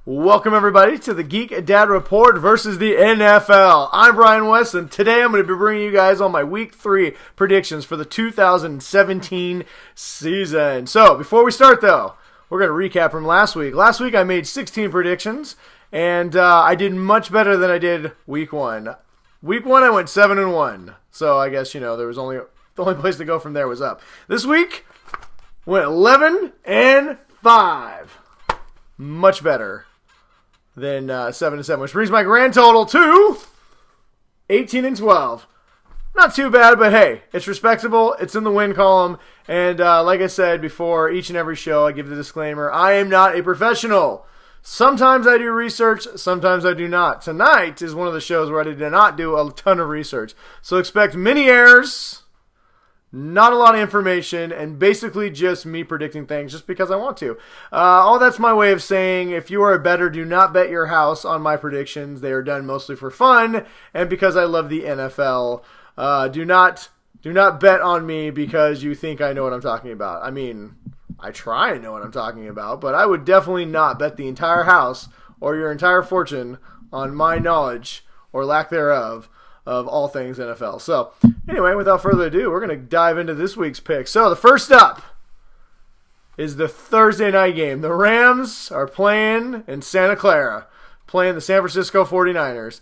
Welcome, everybody, to the Geek Dad Report versus the NFL. I'm Brian West, and today I'm going to be bringing you guys on my Week 3 predictions for the 2017 season. So, before we start, though, we're going to recap from last week. Last week, I made 16 predictions, and I did much better than I did Week 1. Week 1, I went 7-1, so I guess, there was the only place to go from there was up. This week, went 11-5. Much better than 7-7, which brings my grand total to 18-12. Not too bad, but hey, it's respectable. It's in the win column. And like I said before, each and every show, I give the disclaimer, I am not a professional. Sometimes I do research, sometimes I do not. Tonight is one of the shows where I did not do a ton of research. So expect many errors, not a lot of information, and basically just me predicting things just because I want to. All that's my way of saying, if you are a bettor, do not bet your house on my predictions. They are done mostly for fun, and because I love the NFL. Do not bet on me because you think I know what I'm talking about. I mean, I try and know what I'm talking about, but I would definitely not bet the entire house or your entire fortune on my knowledge or lack thereof of all things NFL. So, anyway, without further ado, we're going to dive into this week's pick. So, the first up is the Thursday night game. The Rams are playing in Santa Clara, playing the San Francisco 49ers.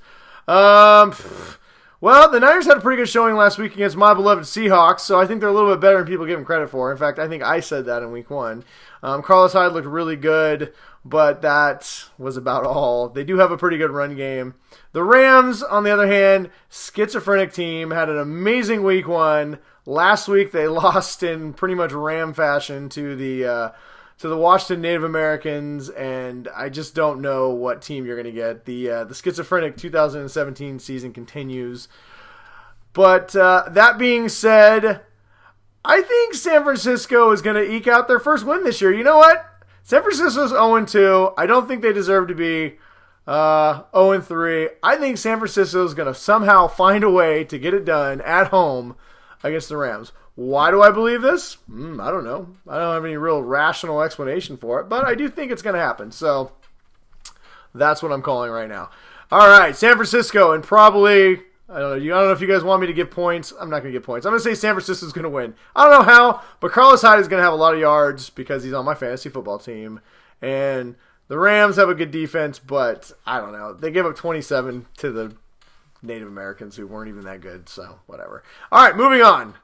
Well, the Niners had a pretty good showing last week against my beloved Seahawks, so I think they're a little bit better than people give them credit for. In fact, I think I said that in Week 1. Carlos Hyde looked really good, but that was about all. They do have a pretty good run game. The Rams, on the other hand, schizophrenic team, had an amazing Week 1. Last week, they lost in pretty much Ram fashion to the Washington Native Americans, and I just don't know what team you're going to get. The schizophrenic 2017 season continues. But that being said, I think San Francisco is going to eke out their first win this year. You know what? San Francisco's 0-2. I don't think they deserve to be 0-3. I think San Francisco is going to somehow find a way to get it done at home against the Rams. Why do I believe this? I don't know. I don't have any real rational explanation for it, but I do think it's going to happen. So that's what I'm calling right now. All right, San Francisco, and probably, I don't know if you guys want me to give points. I'm not going to give points. I'm going to say San Francisco's going to win. I don't know how, but Carlos Hyde is going to have a lot of yards because he's on my fantasy football team. And the Rams have a good defense, but I don't know. They gave up 27 to the Native Americans who weren't even that good, so whatever. All right, moving on.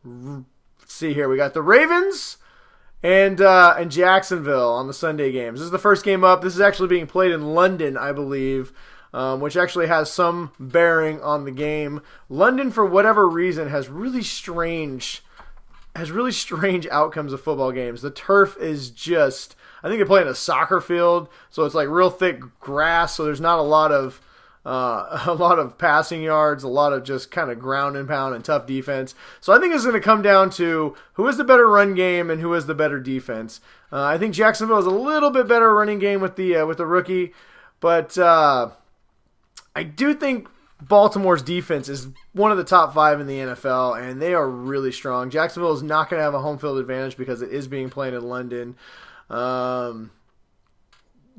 Let's see here. We got the Ravens and Jacksonville on the Sunday games. This is the first game up. This is actually being played in London, I believe, which actually has some bearing on the game. London, for whatever reason, has really strange outcomes of football games. The turf is just, I think they play in a soccer field, so it's like real thick grass, so there's not a lot of passing yards, a lot of just kind of ground and pound and tough defense. So I think it's going to come down to who is the better run game and who is the better defense. I think Jacksonville is a little bit better running game with the rookie, but I do think Baltimore's defense is one of the top 5 in the NFL, and they are really strong. Jacksonville is not going to have a home field advantage because it is being played in London.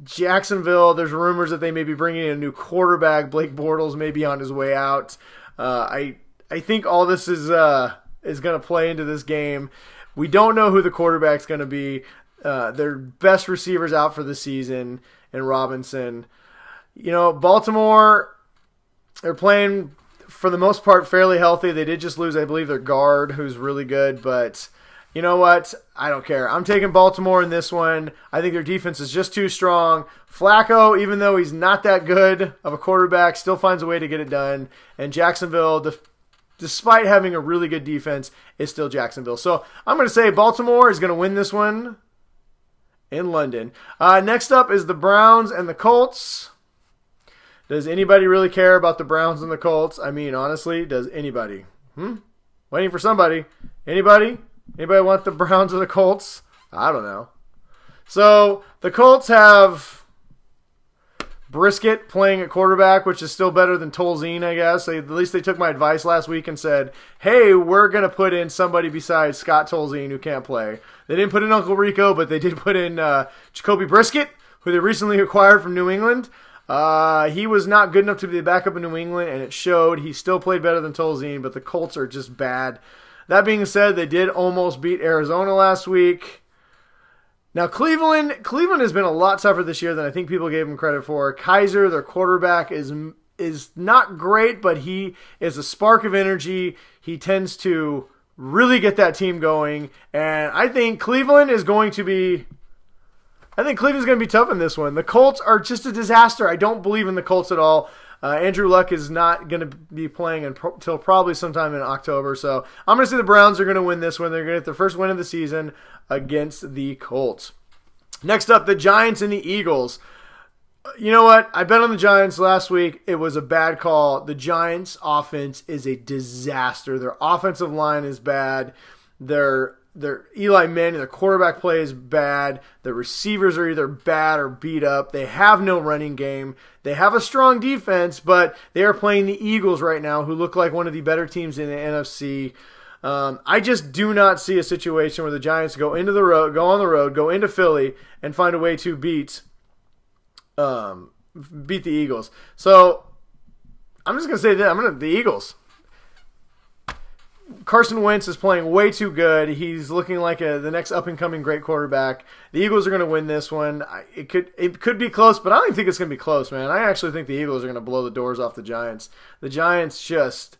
Jacksonville, there's rumors that they may be bringing in a new quarterback. Blake Bortles may be on his way out. I think all this is going to play into this game. We don't know who the quarterback's going to be. Their best receivers out for the season, and Robinson. Baltimore, they're playing for the most part fairly healthy. They did just lose, I believe, their guard, who's really good, but you know what? I don't care. I'm taking Baltimore in this one. I think their defense is just too strong. Flacco, even though he's not that good of a quarterback, still finds a way to get it done. And Jacksonville, despite having a really good defense, is still Jacksonville. So I'm going to say Baltimore is going to win this one in London. Next up is the Browns and the Colts. Does anybody really care about the Browns and the Colts? I mean, honestly, does anybody? Waiting for somebody. Anybody? Anybody want the Browns or the Colts? I don't know. So the Colts have Brisket playing at quarterback, which is still better than Tolzien, I guess. At least they took my advice last week and said, hey, we're going to put in somebody besides Scott Tolzien who can't play. They didn't put in Uncle Rico, but they did put in Jacoby Brisket, who they recently acquired from New England. He was not good enough to be the backup in New England, and it showed. He still played better than Tolzien, but the Colts are just bad. That being said, they did almost beat Arizona last week. Now, Cleveland has been a lot tougher this year than I think people gave him credit for. Kaiser, their quarterback, is not great, but he is a spark of energy. He tends to really get that team going, and I think Cleveland's going to be tough in this one. The Colts are just a disaster. I don't believe in the Colts at all. Andrew Luck is not going to be playing until probably sometime in October. So I'm going to say the Browns are going to win this one. They're going to get their first win of the season against the Colts. Next up, the Giants and the Eagles. You know what? I bet on the Giants last week. It was a bad call. The Giants' offense is a disaster. Their offensive line is bad. Their Eli Manning, their quarterback play is bad. The receivers are either bad or beat up. They have no running game. They have a strong defense, but they are playing the Eagles right now, who look like one of the better teams in the NFC. I just do not see a situation where the Giants go on the road, go into Philly, and find a way to beat the Eagles. So I'm just going to say that the Eagles. Carson Wentz is playing way too good. He's looking like the next up-and-coming great quarterback. The Eagles are going to win this one. It could be close, but I don't even think it's going to be close, man. I actually think the Eagles are going to blow the doors off the Giants. The Giants just...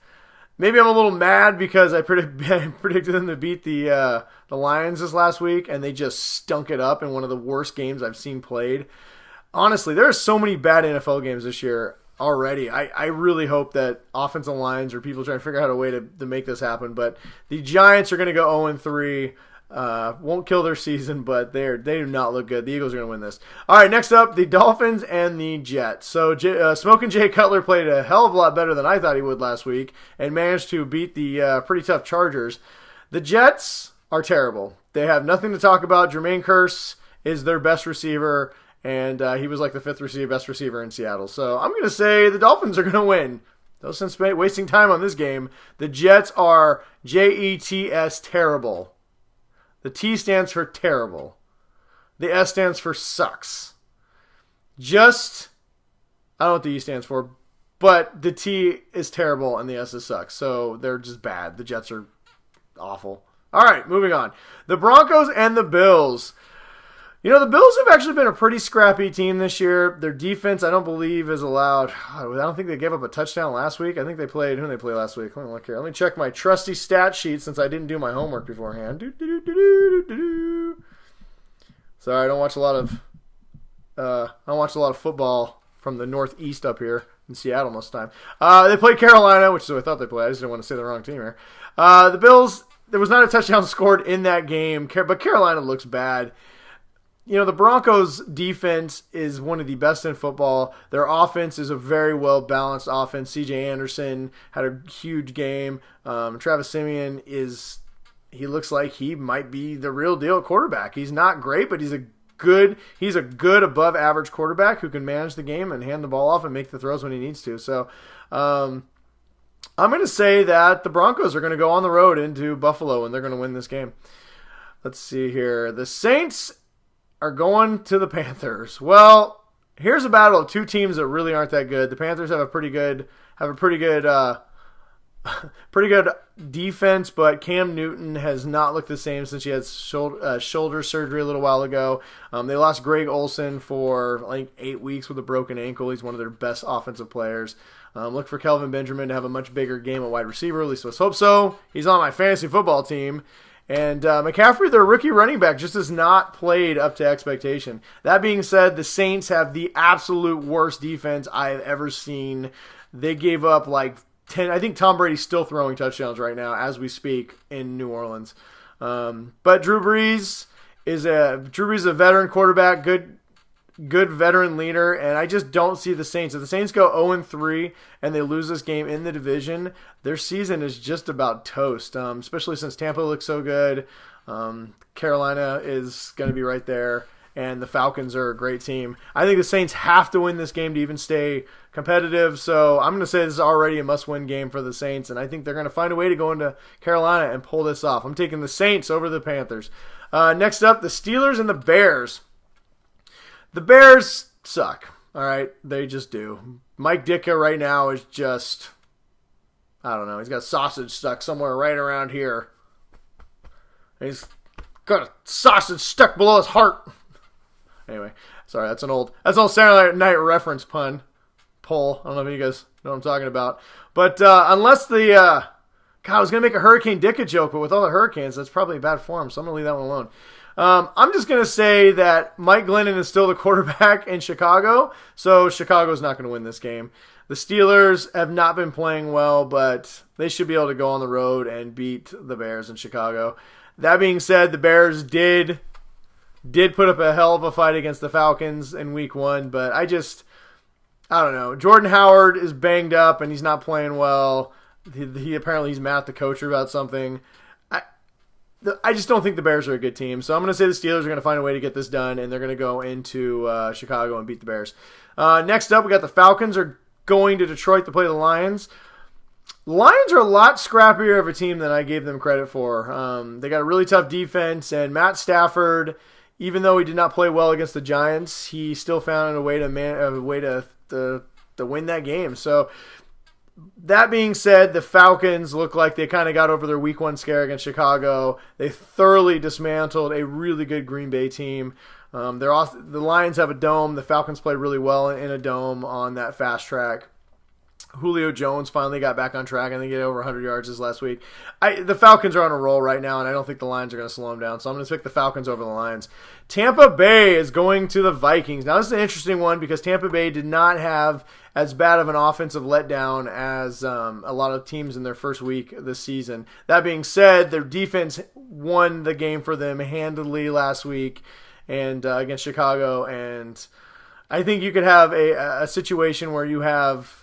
Maybe I'm a little mad because I predicted them to beat the Lions this last week, and they just stunk it up in one of the worst games I've seen played. Honestly, there are so many bad NFL games this year already. I really hope that offensive lines or people trying to figure out a way to make this happen. But the Giants are going to go 0-3. Won't kill their season, but they do not look good. The Eagles are going to win this. All right, next up, the Dolphins and the Jets. So Smoking Jay Cutler played a hell of a lot better than I thought he would last week and managed to beat the pretty tough Chargers. The Jets are terrible. They have nothing to talk about. Jermaine Kearse is their best receiver, and he was like the best receiver in Seattle. So I'm going to say the Dolphins are going to win. Though since wasting time on this game, the Jets are Jets terrible. The T stands for terrible. The S stands for sucks. I don't know what the E stands for, but the T is terrible and the S is sucks. So they're just bad. The Jets are awful. All right, moving on. The Broncos and the Bills. You know, the Bills have actually been a pretty scrappy team this year. Their defense, I don't believe, is allowed. I don't think they gave up a touchdown last week. I think they played. Who did they play last week? Let me look here. Let me check my trusty stat sheet since I didn't do my homework beforehand. Sorry, I don't watch a lot of football from the Northeast up here in Seattle most of the time. They played Carolina, which is what I thought they played. I just didn't want to say the wrong team here. The Bills, there was not a touchdown scored in that game, but Carolina looks bad. You know, the Broncos' defense is one of the best in football. Their offense is a very well-balanced offense. C.J. Anderson had a huge game. Travis Simeon he looks like he might be the real deal quarterback. He's not great, but he's a good above average quarterback who can manage the game and hand the ball off and make the throws when he needs to. So I'm going to say that the Broncos are going to go on the road into Buffalo and they're going to win this game. Let's see here. The Saints are going to the Panthers. Well, here's a battle of two teams that really aren't that good. The Panthers have a pretty good defense, but Cam Newton has not looked the same since he had shoulder surgery a little while ago. They lost Greg Olsen for like 8 weeks with a broken ankle. He's one of their best offensive players. Look for Kelvin Benjamin to have a much bigger game at wide receiver. At least let's hope so. He's on my fantasy football team. And McCaffrey, their rookie running back, just has not played up to expectation. That being said, the Saints have the absolute worst defense I've ever seen. They gave up like 10. I think Tom Brady's still throwing touchdowns right now as we speak in New Orleans. But Drew Brees is a veteran quarterback, good veteran leader, and I just don't see the Saints. If the Saints go 0-3 and they lose this game in the division, their season is just about toast, especially since Tampa looks so good. Carolina is going to be right there, and the Falcons are a great team. I think the Saints have to win this game to even stay competitive, so I'm going to say this is already a must-win game for the Saints, and I think they're going to find a way to go into Carolina and pull this off. I'm taking the Saints over the Panthers. Next up, the Steelers and the Bears. The Bears suck. All right, they just do. Mike Ditka right now is just, I don't know. He's got sausage stuck somewhere right around here. He's got a sausage stuck below his heart. Anyway, sorry, that's an old Saturday Night reference pun. Poll. I don't know if you guys know what I'm talking about. But unless God, I was going to make a Hurricane Ditka joke, but with all the hurricanes, that's probably bad form, so I'm going to leave that one alone. I'm just going to say that Mike Glennon is still the quarterback in Chicago, so Chicago's not going to win this game. The Steelers have not been playing well, but they should be able to go on the road and beat the Bears in Chicago. That being said, the Bears did put up a hell of a fight against the Falcons in week 1, but I don't know. Jordan Howard is banged up and he's not playing well. He apparently he's mad at the coach about something. I just don't think the Bears are a good team. So I'm going to say the Steelers are going to find a way to get this done, and they're going to go into Chicago and beat the Bears. Next up, we got the Falcons are going to Detroit to play the Lions. The Lions are a lot scrappier of a team than I gave them credit for. They got a really tough defense, and Matt Stafford, even though he did not play well against the Giants, he still found a way to win that game. So that being said, the Falcons look like they kind of got over their week 1 scare against Chicago. They thoroughly dismantled a really good Green Bay team. The Lions have a dome. The Falcons played really well in a dome on that fast track. Julio Jones finally got back on track. I think he had over 100 yards this last week. The Falcons are on a roll right now, and I don't think the Lions are going to slow them down. So I'm going to pick the Falcons over the Lions. Tampa Bay is going to the Vikings. Now, this is an interesting one because Tampa Bay did not have as bad of an offensive letdown as a lot of teams in their first week this season. That being said, their defense won the game for them handily last week and against Chicago. And I think you could have a situation where you have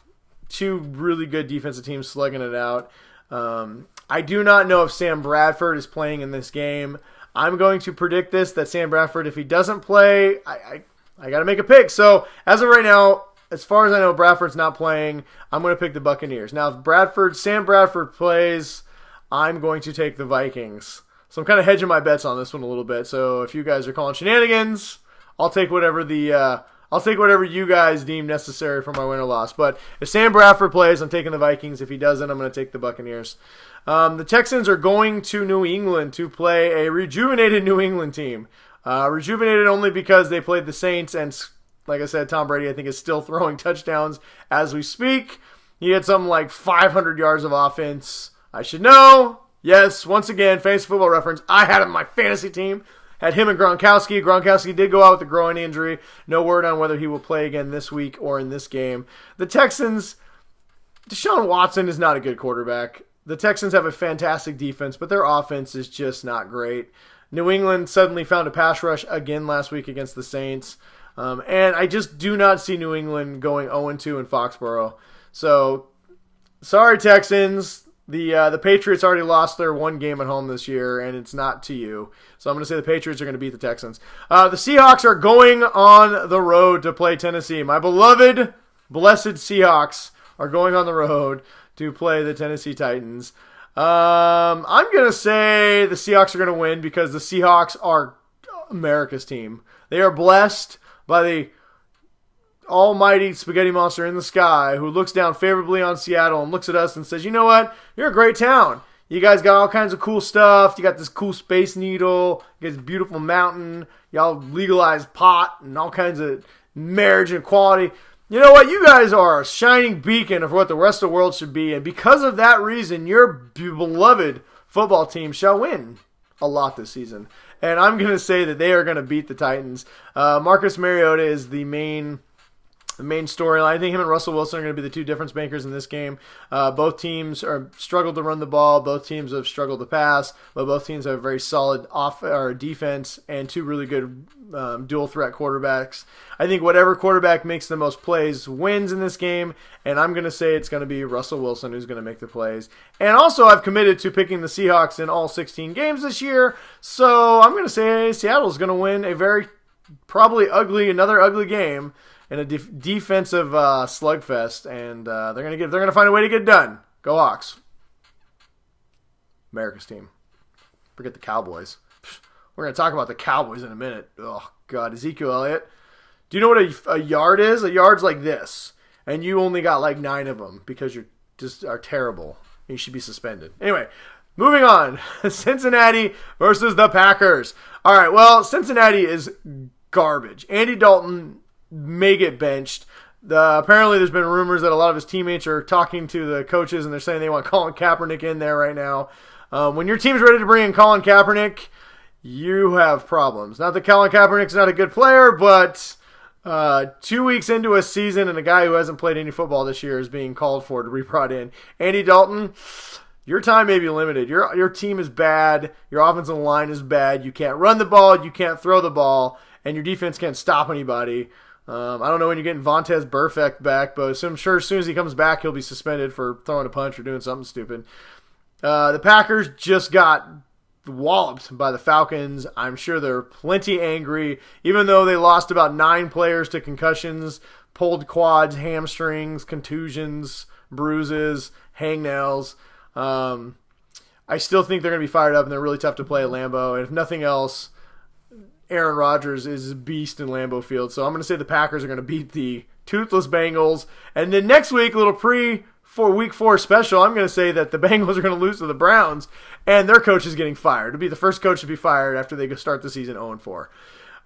two really good defensive teams slugging it out. I do not know if Sam Bradford is playing in this game. I'm going to predict that Sam Bradford, if he doesn't play, I got to make a pick. So as of right now, as far as I know, Bradford's not playing. I'm going to pick the Buccaneers. Now, if Sam Bradford plays, I'm going to take the Vikings. So I'm kind of hedging my bets on this one a little bit. So if you guys are calling shenanigans, I'll take whatever you guys deem necessary for my win or loss. But if Sam Bradford plays, I'm taking the Vikings. If he doesn't, I'm going to take the Buccaneers. The Texans are going to New England to play a rejuvenated New England team. Rejuvenated only because they played the Saints, and like I said, Tom Brady, I think, is still throwing touchdowns as we speak. He had something like 500 yards of offense. I should know. Yes, once again, fantasy football reference. I had him on my fantasy team. Had him and Gronkowski. Gronkowski did go out with a groin injury. No word on whether he will play again this week or in this game. The Texans, Deshaun Watson is not a good quarterback. The Texans have a fantastic defense, but their offense is just not great. New England suddenly found a pass rush again last week against the Saints. And I just do not see New England going 0-2 in Foxborough. So, sorry, Texans. The Patriots already lost their one game at home this year, and it's not to you. So I'm going to say the Patriots are going to beat the Texans. The Seahawks are going on the road to play Tennessee. My beloved, blessed Seahawks are going on the road to play the Tennessee Titans. I'm going to say the Seahawks are going to win because the Seahawks are America's team. They are blessed by the almighty spaghetti monster in the sky who looks down favorably on Seattle and looks at us and says, you know what? You're a great town. You guys got all kinds of cool stuff. You got this cool Space Needle. You got this beautiful mountain. Y'all legalized pot and all kinds of marriage and equality. You know what? You guys are a shining beacon of what the rest of the world should be. And because of that reason, your beloved football team shall win a lot this season. And I'm going to say that they are going to beat the Titans. Marcus Mariota is the main storyline. I think him and Russell Wilson are going to be the two difference makers in this game. Both teams are struggled to run the ball. Both teams have struggled to pass, but both teams have a very solid defense and two really good dual threat quarterbacks. I think whatever quarterback makes the most plays wins in this game, and I'm going to say it's going to be Russell Wilson who's going to make the plays. And also, I've committed to picking the Seahawks in all 16 games this year, so I'm going to say Seattle's going to win a very probably another ugly game in a defensive slugfest, and they're gonna find a way to get it done. Go Hawks! America's team. Forget the Cowboys. We're gonna talk about the Cowboys in a minute. Oh God, Ezekiel Elliott, Do you know what a yard is? A yard's like this, and you only got like 9 of them because you just are terrible. You should be suspended. Anyway, moving on. Cincinnati versus the Packers. All right, well, Cincinnati is garbage. Andy Dalton may get benched. Apparently there's been rumors that a lot of his teammates are talking to the coaches, and they're saying they want Colin Kaepernick in there right now. When your team's ready to bring in Colin Kaepernick, you have problems. Not that Colin Kaepernick's not a good player, but 2 weeks into a season and a guy who hasn't played any football this year is being called for to be brought in. Andy Dalton, your time may be limited. Your team is bad. Your offensive line is bad. You can't run the ball. You can't throw the ball. And your defense can't stop anybody. I don't know when you're getting Vontaze Burfict back, but I'm sure as soon as he comes back, he'll be suspended for throwing a punch or doing something stupid. The Packers just got walloped by the Falcons. I'm sure they're plenty angry, even though they lost about 9 players to concussions, pulled quads, hamstrings, contusions, bruises, hangnails. I still think they're going to be fired up, and they're really tough to play at Lambeau. And if nothing else, Aaron Rodgers is a beast in Lambeau Field. So I'm going to say the Packers are going to beat the toothless Bengals. And then next week, a little Week 4 special, I'm going to say that the Bengals are going to lose to the Browns, and their coach is getting fired. It'll be the first coach to be fired after they start the season 0-4.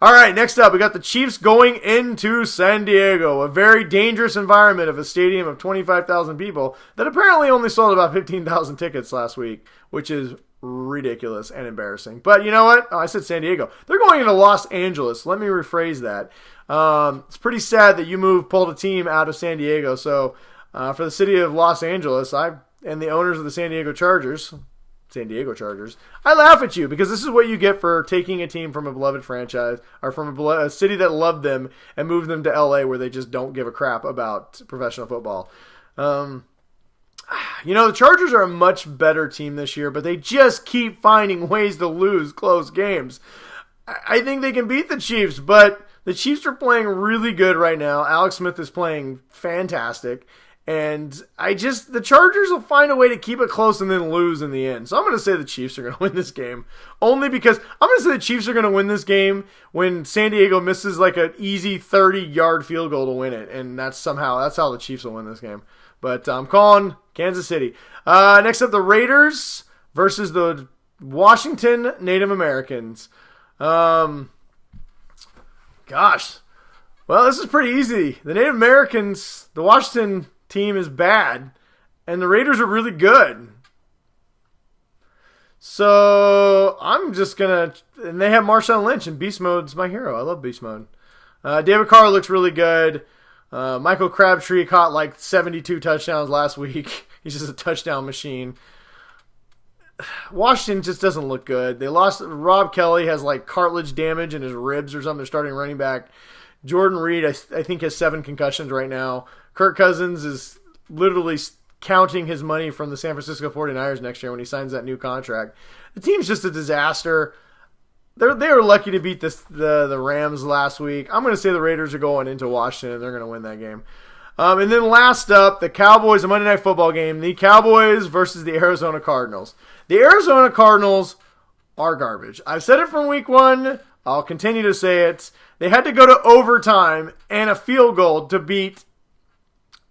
All right, next up, we got the Chiefs going into San Diego, a very dangerous environment of a stadium of 25,000 people that apparently only sold about 15,000 tickets last week, which is ridiculous and embarrassing. But you know what? Oh, I said San Diego. They're going into Los Angeles. Let me rephrase that. It's pretty sad that you pulled a team out of San Diego. So for the city of Los Angeles, and the owners of the San Diego Chargers, I laugh at you because this is what you get for taking a team from a beloved franchise or from a city that loved them and moved them to LA where they just don't give a crap about professional football. The Chargers are a much better team this year, but they just keep finding ways to lose close games. I think they can beat the Chiefs, but the Chiefs are playing really good right now. Alex Smith is playing fantastic. And the Chargers will find a way to keep it close and then lose in the end. So I'm going to say the Chiefs are going to win this game. Only because I'm going to say the Chiefs are going to win this game when San Diego misses like an easy 30-yard field goal to win it. And that's how the Chiefs will win this game. But I'm calling Kansas City. Next up, the Raiders versus the Washington Native Americans. Gosh. Well, this is pretty easy. The Native Americans, the Washington team is bad, and the Raiders are really good. So I'm just gonna, and they have Marshawn Lynch, and Beast Mode's my hero. I love Beast Mode. David Carr looks really good. Michael Crabtree caught like 72 touchdowns last week. He's just a touchdown machine. Washington just doesn't look good. They lost. Rob Kelly has like cartilage damage in his ribs or something. They're starting running back. Jordan Reed, I think, has 7 concussions right now. Kirk Cousins is literally counting his money from the San Francisco 49ers next year when he signs that new contract. The team's just a disaster. They were lucky to beat the Rams last week. I'm going to say the Raiders are going into Washington, and they're going to win that game. And then last up, the Cowboys, a Monday Night Football game. The Cowboys versus the Arizona Cardinals. The Arizona Cardinals are garbage. I've said it from week 1. I'll continue to say it. They had to go to overtime and a field goal to beat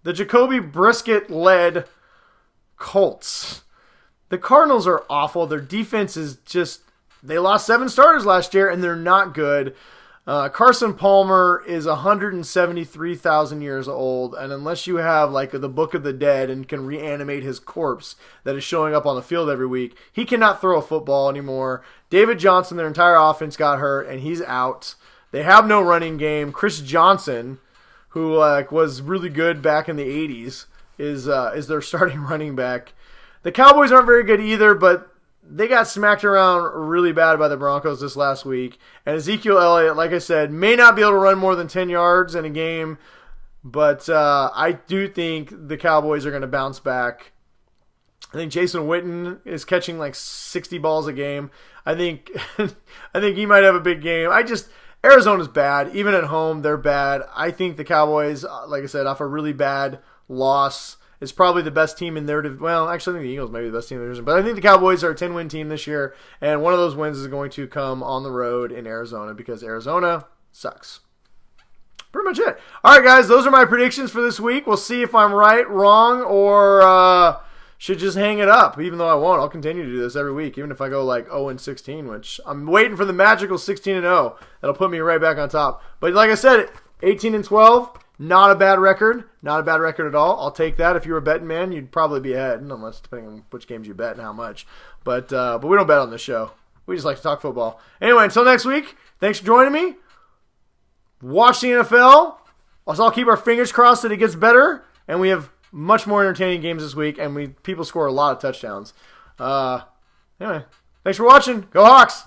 the Jacoby Brissett-led Colts. The Cardinals are awful. Their defense is just... They lost 7 starters last year, and they're not good. Carson Palmer is 173,000 years old, and unless you have like the Book of the Dead and can reanimate his corpse that is showing up on the field every week, he cannot throw a football anymore. David Johnson, their entire offense got hurt, and he's out. They have no running game. Chris Johnson, who was really good back in the 80s, is their starting running back. The Cowboys aren't very good either, but they got smacked around really bad by the Broncos this last week. And Ezekiel Elliott, like I said, may not be able to run more than 10 yards in a game, but I do think the Cowboys are going to bounce back. I think Jason Witten is catching like 60 balls a game. I think he might have a big game. Arizona's bad. Even at home, they're bad. I think the Cowboys, like I said, off a really bad loss, is probably the best team in their division. Well, actually, I think the Eagles might be the best team in their division. But I think the Cowboys are a 10-win team this year, and one of those wins is going to come on the road in Arizona because Arizona sucks. pretty much it. All right, guys, those are my predictions for this week. We'll see if I'm right, wrong, or should just hang it up. Even though I won't, I'll continue to do this every week, even if I go like 0-16, which I'm waiting for the magical 16-0. That'll put me right back on top. But like I said, 18-12, not a bad record. Not a bad record at all. I'll take that. If you were a betting man, you'd probably be ahead, unless depending on which games you bet and how much. But we don't bet on this show. We just like to talk football. Anyway, until next week, thanks for joining me. Watch the NFL. I'll keep our fingers crossed that it gets better, and we have much more entertaining games this week, and people score a lot of touchdowns. Anyway, thanks for watching. Go Hawks!